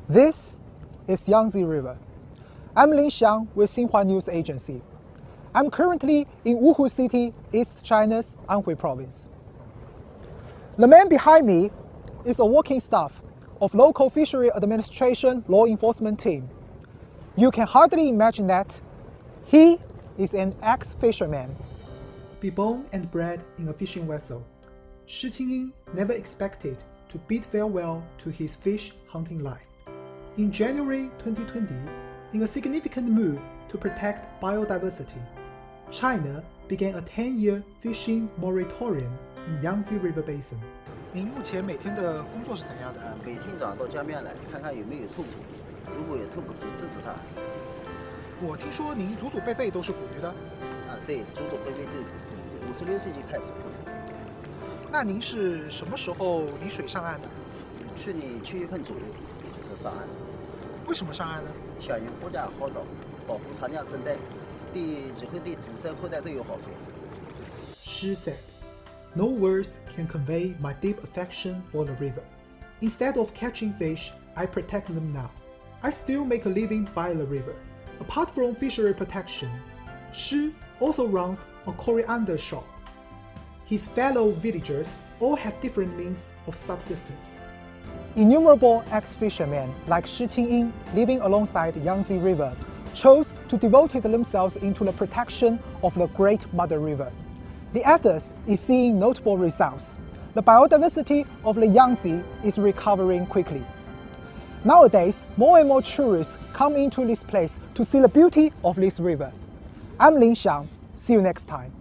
This is Yangtze River. I'm Lin Xiang with Xinhua News Agency. I'm currently in Wuhu City, East China's Anhui Province. The man behind me is a working staff of local fishery administration law enforcement team. You can hardly imagine that he is an ex-fisherman. Be born and bred in a fishing vessel, Shi Qingying never expected to bid farewell to his fish hunting life. In January 2020, in a significant move to protect biodiversity, China began a 10-year fishing moratorium in Yangtze River Basin. 您目前每天的工作是怎样的？每天早上到江边来看看有没有兔捕，如果有兔捕就制止它。我听说您祖祖辈辈都是捕鱼的。对，祖祖辈辈都是捕鱼的，56岁就开始捕鱼。那您是什么时候离水上岸的？去年7月份左右才上岸。为什么上岸呢？小鱼活家好找，保护长江生态，对以后对子孙后代都有好处。She said, "No words can convey my deep affection for the river. Instead of catching fish, I protect them now. I still make a living by the river. Apart from fishery protection, Shi also runs a coriander shop. His fellow villagers all have different means of subsistence." Innumerable ex-fishermen like Shi Qingying living alongside Yangtze River chose to devote themselves into the protection of the Great Mother River. The effort is seeing notable results. The biodiversity of the Yangtze is recovering quickly. Nowadays, more and more tourists come into this place to see the beauty of this river. I'm Lin Xiang. See you next time.